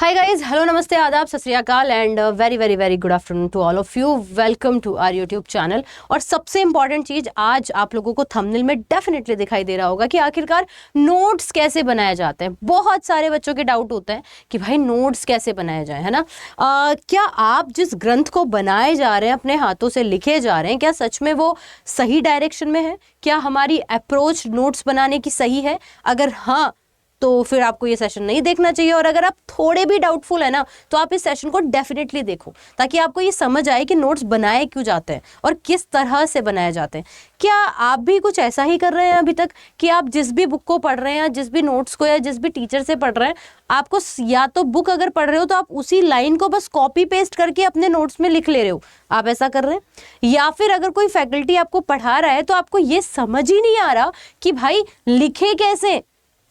Hi guys, hello, नमस्ते, आदाब, सत श्री अकाल and very very very good afternoon to all of you. Welcome to our YouTube channel. और सबसे इंपॉर्टेंट चीज आज आप लोगों को थंबनेल में डेफिनेटली दिखाई दे रहा होगा कि आखिरकार नोट्स कैसे बनाए जाते हैं। बहुत सारे बच्चों के डाउट होते हैं कि भाई नोट्स कैसे बनाए जाए, है ना। क्या आप जिस ग्रंथ को बनाए जा रहे हैं, अपने हाथों से लिखे जा रहे हैं, क्या सच में वो सही डायरेक्शन में है? क्या हमारी अप्रोच नोट्स बनाने की सही है? अगर हाँ तो फिर आपको ये सेशन नहीं देखना चाहिए। और अगर आप थोड़े भी डाउटफुल है ना, तो आप इस सेशन को डेफिनेटली देखो, ताकि आपको ये समझ आए कि नोट्स बनाए क्यों जाते हैं और किस तरह से बनाए जाते हैं। क्या आप भी कुछ ऐसा ही कर रहे हैं अभी तक कि आप जिस भी बुक को पढ़ रहे हैं, जिस भी नोट्स को या जिस भी टीचर से पढ़ रहे हैं, आपको या तो बुक अगर पढ़ रहे हो तो आप उसी लाइन को बस कॉपी पेस्ट करके अपने नोट्स में लिख ले रहे हो, आप ऐसा कर रहे हैं? या फिर अगर कोई फैकल्टी आपको पढ़ा रहा है तो आपको ये समझ ही नहीं आ रहा कि भाई लिखे कैसे,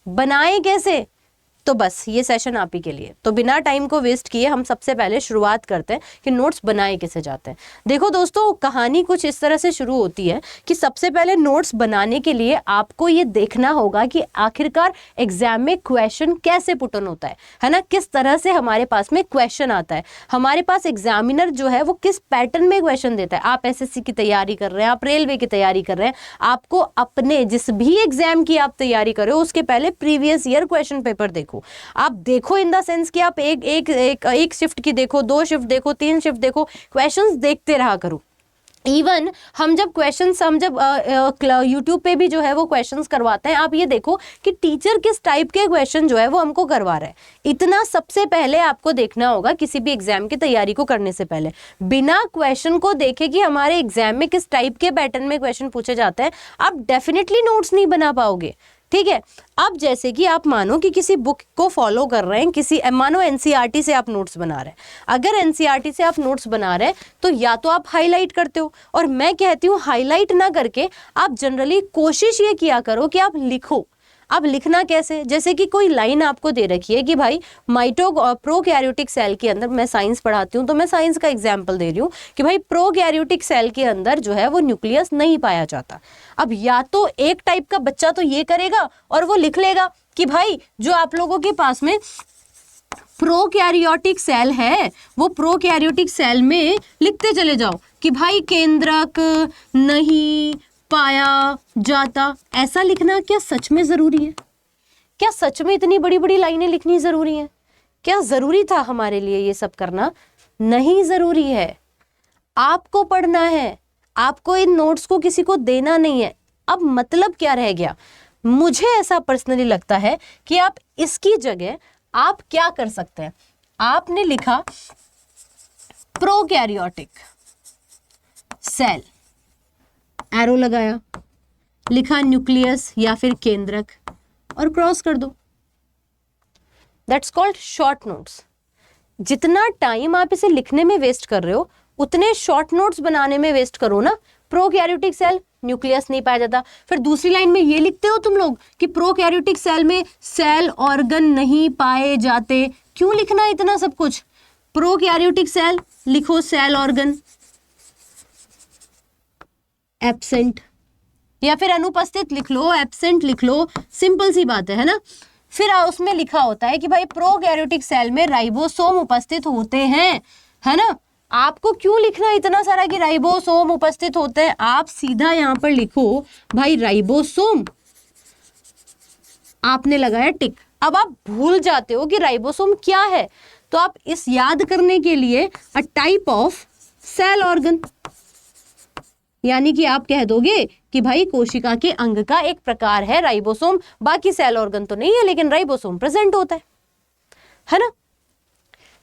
बनाए कैसे? तो बस ये सेशन आप ही के लिए। तो बिना टाइम को वेस्ट किए हम सबसे पहले शुरुआत करते हैं कि नोट्स बनाए कैसे जाते हैं। देखो दोस्तों, कहानी कुछ इस तरह से शुरू होती है कि सबसे पहले नोट्स बनाने के लिए आपको ये देखना होगा कि आखिरकार एग्जाम में क्वेश्चन कैसे पुट ऑन होता है ना, किस तरह से हमारे पास में क्वेश्चन आता है। हमारे पास एग्जामिनर जो है वो किस पैटर्न में क्वेश्चन देता है। आप एसएससी की तैयारी कर रहे हैं, आप रेलवे की तैयारी कर रहे हैं, आपको अपने जिस भी एग्जाम की आप तैयारी कर रहे हो उसके पहले प्रीवियस ईयर क्वेश्चन पेपर देखो। आप देखो इन द सेंस कि आप एक शिफ्ट की देखो, 2 शिफ्ट देखो, 3 शिफ्ट देखो, क्वेश्चंस देखते रहा करो। इवन हम जब यूट्यूब पे भी जो है वो क्वेश्चंस करवाते हैं, आप ये देखो कि टीचर किस टाइप के क्वेश्चन जो है वो हमको करवा रहा है। इतना सबसे पहले आपको देखना होगा किसी भी एग्जाम की तैयारी को करने से पहले। बिना क्वेश्चन को देखे कि हमारे एग्जाम में किस टाइप के पैटर्न में क्वेश्चन पूछे जाते हैं, आप डेफिनेटली नोट्स नहीं बना पाओगे। ठीक है। अब जैसे कि आप मानो कि किसी बुक को फॉलो कर रहे हैं, मानो एनसीईआरटी से आप नोट्स बना रहे हैं। अगर एनसीईआरटी से आप नोट्स बना रहे हैं तो या तो आप हाईलाइट करते हो, और मैं कहती हूँ हाईलाइट ना करके आप जनरली कोशिश ये किया करो कि आप लिखो। अब लिखना कैसे? जैसे कि कोई लाइन आपको दे रखी है कि भाई प्रोकैरियोटिक सेल के अंदर, मैं साइंस पढ़ाती हूँ तो मैं साइंस का एग्जाम्पल दे रही हूँ कि भाई प्रोकैरियोटिक सेल के अंदर जो है वो न्यूक्लियस नहीं पाया जाता। अब या तो एक टाइप का बच्चा तो ये करेगा और वो लिख लेगा कि भाई जो आप लोगों के पास में प्रोकैरियोटिक सेल है वो प्रोकैरियोटिक सेल में लिखते चले जाओ कि भाई केंद्रक नहीं पाया जाता। ऐसा लिखना क्या सच में जरूरी है? क्या सच में इतनी बड़ी बड़ी लाइनें लिखनी जरूरी है? क्या जरूरी था हमारे लिए ये सब करना? नहीं जरूरी है। आपको पढ़ना है, आपको इन नोट्स को किसी को देना नहीं है। अब मतलब क्या रह गया? मुझे ऐसा पर्सनली लगता है कि आप इसकी जगह आप क्या कर सकते हैं। आपने लिखा प्रोकैरियोटिक सेल, एरो लगाया, लिखा न्यूक्लियस या फिर केंद्रक और क्रॉस कर दो। That's called short notes. जितना टाइम आप इसे लिखने में वेस्ट कर रहे हो उतने शॉर्ट नोट्स बनाने में वेस्ट करो ना। प्रोकैरियोटिक सेल, न्यूक्लियस नहीं पाया जाता। फिर दूसरी लाइन में ये लिखते हो तुम लोग कि प्रोकैरियोटिक सेल में सेल ऑर्गन नहीं पाए जाते। क्यों लिखना इतना सब कुछ? प्रोकैरियोटिक सेल लिखो, सेल ऑर्गन एब्सेंट, या फिर अनुपस्थित लिख लो, एब्सेंट लिख लो, सिंपल सी बात है ना। फिर उसमें लिखा होता है कि भाई प्रोकैरियोटिक सेल में राइबोसोम उपस्थित होते हैं, है ना। आपको क्यों लिखना इतना सारा कि राइबोसोम उपस्थित होते हैं? आप सीधा यहां पर लिखो भाई राइबोसोम, आपने लगाया टिक। अब आप भूल जाते हो कि राइबोसोम क्या है, तो आप इस याद करने के लिए a type of cell organ, यानी कि आप कह दोगे कि भाई कोशिका के अंग का एक प्रकार है राइबोसोम। बाकी सेल ऑर्गन तो नहीं है लेकिन राइबोसोम प्रेजेंट होता है ना।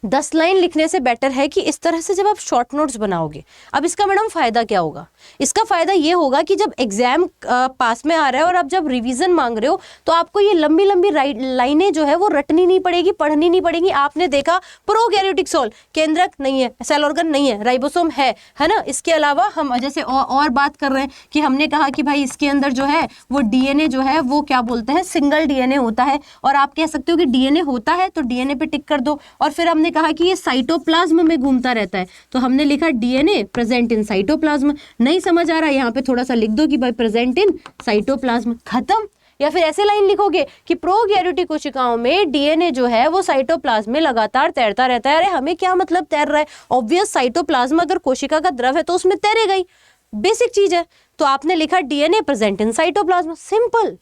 10 लाइन लिखने से बेटर है कि इस तरह से जब आप शॉर्ट नोट्स बनाओगे। अब इसका मैडम फायदा क्या होगा? इसका फायदा ये होगा कि जब एग्जाम पास में आ रहा है और आप जब रिवीजन मांग रहे हो तो आपको ये लंबी लंबी लाइनें जो है वो रटनी नहीं पड़ेगी, पढ़नी नहीं पड़ेगी। आपने देखा प्रोकैरियोटिक सेल, केंद्रक नहीं है, सेल ऑर्गन नहीं है, राइबोसोम है ना। इसके अलावा हम जैसे और बात कर रहे हैं कि हमने कहा कि भाई इसके अंदर जो है वो डीएनए जो है वो क्या बोलते हैं, सिंगल डीएनए होता है। और आप कह सकते हो कि डीएनए होता है तो डीएनए पे टिक कर दो। और फिर हमने कहा कि ये साइटोप्लाज्म में घूमता रहता है तो हमने लिखा डीएनए प्रेजेंट इन साइटोप्लाज्म। नहीं समझ आ रहा, यहाँ पे थोड़ा सा लिख दो कि भाई प्रेजेंट इन साइटोप्लाज्म। खत्म। या फिर ऐसे लाइन लिखोगे कि प्रोकैरियोटिक कोशिकाओं में डीएनए जो है वो साइटोप्लाज्म में लगातार तैरता रहता है। अरे हमें क्या मतलब तैर रहा है, ऑब्वियस साइटोप्लाज्म अगर कोशिका का द्रव है तो उसमें तैरेगा ही, बेसिक चीज है। तो आपने लिखा DNA present in cytoplasm, simple,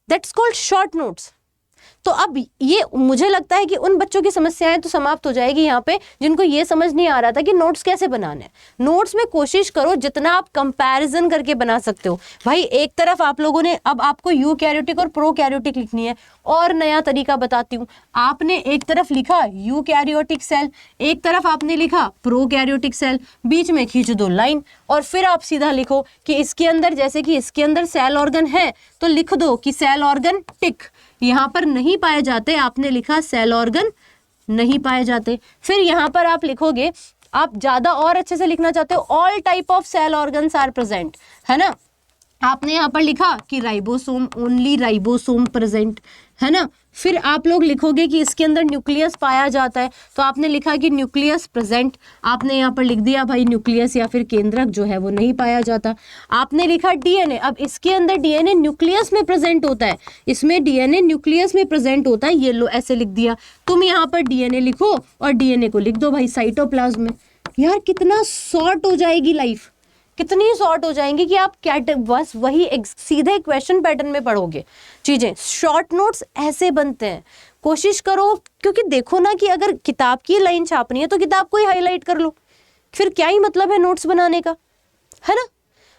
that's called short notes. तो अब ये मुझे लगता है कि उन बच्चों की समस्याएं तो समाप्त हो जाएगी यहाँ पे जिनको ये समझ नहीं आ रहा था कि नोट्स कैसे बनाने हैं। नोट्स में कोशिश करो जितना आप कंपैरिजन करके बना सकते हो। भाई एक तरफ आप लोगों ने, अब आपको यूकैरियोटिक और प्रोकैरियोटिक लिखनी है, और नया तरीका बताती हूँ। आपने एक तरफ लिखा यूकैरियोटिक सेल, एक तरफ आपने लिखा प्रोकैरियोटिक सेल, बीच में खींच दो लाइन, और फिर आप सीधा लिखो कि इसके अंदर, जैसे कि इसके अंदर सेल ऑर्गन है तो लिख दो कि सेल ऑर्गन टिक, यहां पर नहीं पाए जाते, आपने लिखा सेल ऑर्गन नहीं पाए जाते। फिर यहां पर आप लिखोगे, आप ज्यादा और अच्छे से लिखना चाहते हो, all type of cell organs are present, है ना। आपने यहां पर लिखा कि राइबोसोम, ओनली राइबोसोम प्रेजेंट, है ना। फिर आप लोग लिखोगे कि इसके अंदर न्यूक्लियस पाया जाता है, तो आपने लिखा कि न्यूक्लियस प्रेजेंट, आपने यहाँ पर लिख दिया भाई न्यूक्लियस या फिर केंद्रक जो है वो नहीं पाया जाता। आपने लिखा डीएनए, अब इसके अंदर डीएनए न्यूक्लियस में प्रेजेंट होता है, इसमें डीएनए न्यूक्लियस में प्रेजेंट होता है, ये लो ऐसे लिख दिया। तुम यहाँ पर डीएनए लिखो और डीएनए को लिख दो भाई साइटोप्लाज्म में। यार कितना शॉर्ट हो जाएगी लाइफ, कितनी शॉर्ट हो जाएंगी कि आप बस वही सीधे क्वेश्चन पैटर्न में पढ़ोगे चीजें। शॉर्ट नोट्स ऐसे बनते हैं, कोशिश करो, क्योंकि देखो ना कि अगर किताब की लाइन छापनी है तो किताब को ही हाईलाइट कर लो, फिर क्या ही मतलब है नोट्स बनाने का, है ना।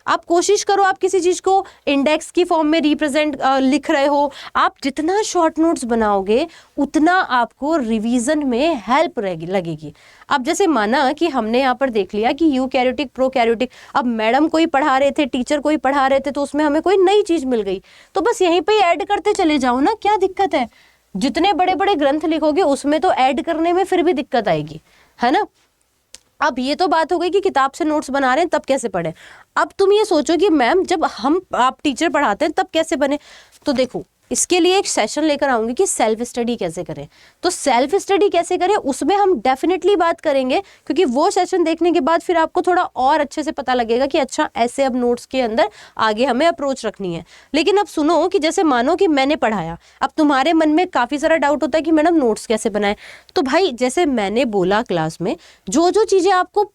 आप कोशिश करो, आप किसी चीज को इंडेक्स की फॉर्म में रिप्रेजेंट लिख रहे हो, आप जितना शॉर्ट नोट्स बनाओगे उतना आपको रिवीजन में हेल्प लगेगी। अब जैसे माना कि हमने यहाँ पर देख लिया कि यूकैरियोटिक प्रोकैरियोटिक, अब मैडम कोई पढ़ा रहे थे, टीचर कोई पढ़ा रहे थे, तो उसमें हमें कोई नई चीज मिल गई, तो बस यहीं पे ऐड करते चले जाओ ना, क्या दिक्कत है। जितने बड़े बड़े ग्रंथ लिखोगे उसमें तो ऐड करने में फिर भी दिक्कत आएगी, है ना। अब ये तो बात हो गई कि किताब से नोट्स बना रहे हैं तब कैसे पढ़े। अब तुम ये सोचो कि मैम जब आप टीचर पढ़ाते हैं तब कैसे बने। तो देखो इसके लिए एक सेशन लेकर आऊंगी कि सेल्फ स्टडी कैसे करें। तो सेल्फ स्टडी कैसे करें उसमें हम डेफिनेटली बात करेंगे, क्योंकि वो सेशन देखने के बाद फिर आपको थोड़ा और अच्छे से पता लगेगा कि अच्छा ऐसे अब नोट्स के अंदर आगे हमें अप्रोच रखनी है। लेकिन अब सुनो कि जैसे मानो कि मैंने पढ़ाया, अब तुम्हारे मन में काफी सारा डाउट होता है कि मैडम नोट्स कैसे बनाए। तो भाई जैसे मैंने बोला क्लास में, जो जो चीजें आपको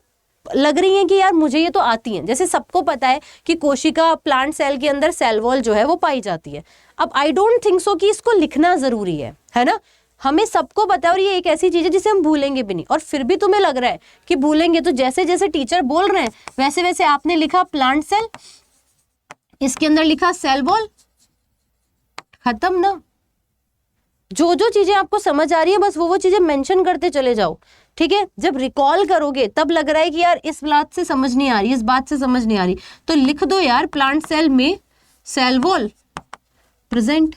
लग रही है कि यार मुझे ये तो आती हैं, जैसे सबको पता है कि कोशिका प्लांट सेल के अंदर सेल वॉल जो है वो पाई जाती है। अब आई डोंट थिंक सो कि इसको लिखना जरूरी है ना। हमें सबको पता है और ये एक ऐसी चीज है जिसे हम भूलेंगे भी नहीं, और फिर भी तुम्हें लग रहा है कि भूलेंगे, तो जैसे जैसे टीचर बोल रहे हैं वैसे वैसे आपने लिखा प्लांट सेल, इसके अंदर लिखा सेल वॉल, खत्म ना। जो जो चीजें आपको समझ आ रही है बस वो चीजें मेंशन करते चले जाओ, ठीक है। जब रिकॉल करोगे तब लग रहा है कि यार इस बात से समझ नहीं आ रही, इस बात से समझ नहीं आ रही, तो लिख दो यार प्लांट सेल में सेल वॉल प्रेजेंट।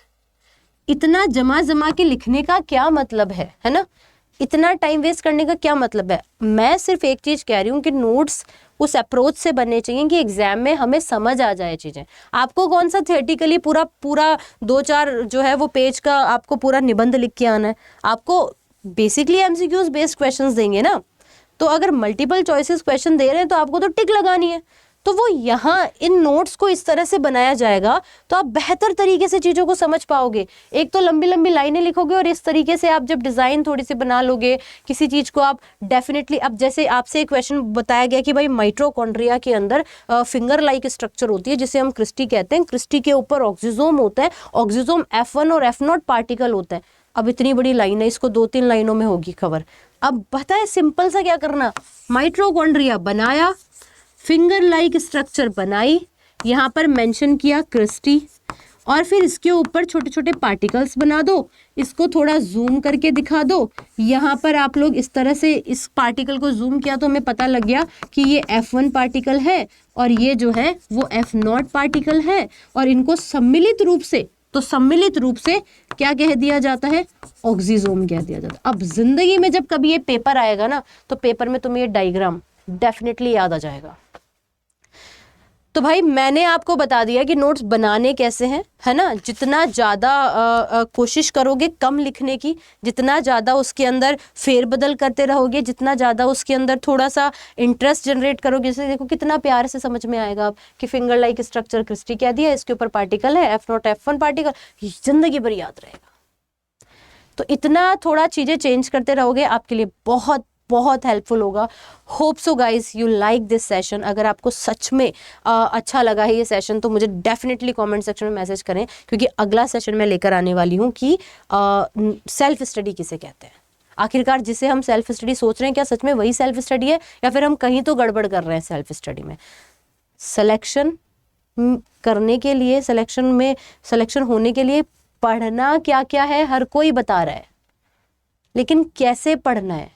इतना जमा के लिखने का क्या मतलब है ना। इतना टाइम वेस्ट करने का क्या मतलब है। मैं सिर्फ एक चीज कह रही हूँ कि नोट्स उस अप्रोच से बनने चाहिए कि एग्जाम में हमें समझ आ जाए चीजें। आपको कौन सा थियोरेटिकली पूरा 2-4 जो है वो पेज का आपको पूरा निबंध लिख के आना है। आपको बेसिकली एमसीक्यूज बेस्ड क्वेश्चंस देंगे ना, तो अगर मल्टीपल चॉइसेस क्वेश्चन दे रहे हैं तो आपको तो टिक लगानी है। तो वो यहाँ इन नोट्स को इस तरह से बनाया जाएगा तो आप बेहतर तरीके से चीजों को समझ पाओगे। एक तो लंबी लंबी लाइनें लिखोगे और इस तरीके से आप जब डिजाइन थोड़ी सी बना लोगे किसी चीज को, आप डेफिनेटली, अब जैसे आपसे एक क्वेश्चन बताया गया कि भाई माइटोकॉन्ड्रिया के अंदर फिंगर लाइक स्ट्रक्चर होती है जिसे हम क्रिस्टी कहते हैं। क्रिस्टी के ऊपर ऑक्सीजोम होता है, ऑक्सीजोम F1 और F0 पार्टिकल होता है। अब इतनी बड़ी लाइन है, इसको 2-3 लाइनों में होगी खबर। अब पता है सिंपल सा क्या करना, माइटोकॉन्ड्रिया बनाया, फिंगर लाइक स्ट्रक्चर बनाई, यहाँ पर मेंशन किया क्रिस्टी, और फिर इसके ऊपर छोटे छोटे पार्टिकल्स बना दो, इसको थोड़ा जूम करके दिखा दो। यहाँ पर आप लोग इस तरह से इस पार्टिकल को जूम किया तो हमें पता लग गया कि ये F1 पार्टिकल है और ये जो है वो F0 पार्टिकल है, और इनको सम्मिलित रूप से क्या कह दिया जाता है, ऑक्सीजोम कह दिया जाता है। अब जिंदगी में जब कभी ये पेपर आएगा ना तो पेपर में तुम्हें ये डायग्राम डेफिनेटली याद आ जाएगा। तो भाई मैंने आपको बता दिया कि नोट्स बनाने कैसे हैं, है ना। जितना ज़्यादा कोशिश करोगे कम लिखने की, जितना ज़्यादा उसके अंदर फेरबदल करते रहोगे, जितना ज़्यादा उसके अंदर थोड़ा सा इंटरेस्ट जनरेट करोगे, जैसे देखो कितना प्यार से समझ में आएगा आप कि फिंगर लाइक स्ट्रक्चर क्रिस्टी कह दिया, इसके ऊपर पार्टिकल है F0 F1 पार्टिकल, जिंदगी भर याद रहेगा। तो इतना थोड़ा चीज़ें चेंज करते रहोगे, आपके लिए बहुत बहुत हेल्पफुल होगा। Hope so guys you like this session. अगर आपको सच में अच्छा लगा है ये सेशन तो मुझे डेफिनेटली कमेंट सेक्शन में मैसेज करें, क्योंकि अगला सेशन मैं लेकर आने वाली हूँ कि सेल्फ स्टडी किसे कहते हैं। आखिरकार जिसे हम सेल्फ स्टडी सोच रहे हैं, क्या सच में वही सेल्फ स्टडी है या फिर हम कहीं तो गड़बड़ कर रहे हैं सेल्फ स्टडी में। सिलेक्शन करने के लिए, सिलेक्शन होने के लिए पढ़ना क्या क्या है हर कोई बता रहा है, लेकिन कैसे पढ़ना है,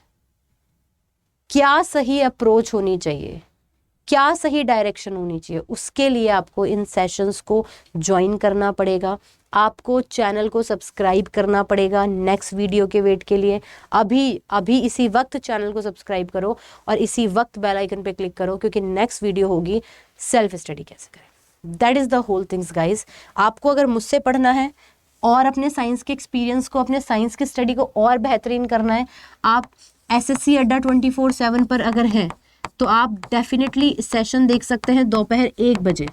क्या सही अप्रोच होनी चाहिए, क्या सही डायरेक्शन होनी चाहिए, उसके लिए आपको इन सेशंस को ज्वाइन करना पड़ेगा। आपको चैनल को सब्सक्राइब करना पड़ेगा नेक्स्ट वीडियो के वेट के लिए। अभी इसी वक्त चैनल को सब्सक्राइब करो और इसी वक्त बेल आइकन पे क्लिक करो, क्योंकि नेक्स्ट वीडियो होगी सेल्फ स्टडी कैसे करें। That is the whole things guys. आपको अगर मुझसे पढ़ना है और अपने साइंस के एक्सपीरियंस को, अपने साइंस की स्टडी को और बेहतरीन करना है, आप SSC अड्डा 24/7 पर अगर हैं तो आप डेफिनेटली सेशन देख सकते हैं दोपहर 1 बजे।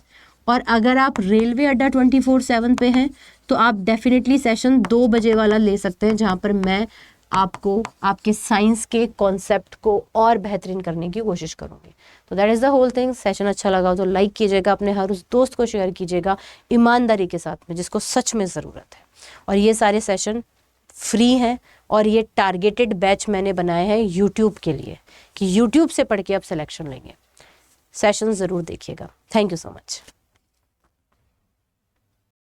और अगर आप रेलवे अड्डा 24/7 पे हैं तो आप डेफिनेटली सेशन 2 बजे वाला ले सकते हैं, जहाँ पर मैं आपको आपके साइंस के कॉन्सेप्ट को और बेहतरीन करने की कोशिश करूँगी। तो that is the whole thing. Session अच्छा लगा तो लाइक कीजिएगा, अपने हर उस दोस्त को शेयर कीजिएगा ईमानदारी के साथ में जिसको सच में ज़रूरत है। और ये सारे सेशन फ्री हैं और ये टारगेटेड बैच मैंने बनाए हैं यूट्यूब के लिए कि यूट्यूब से पढ़ के आप सिलेक्शन लेंगे। सेशन ज़रूर देखिएगा। Thank you so much.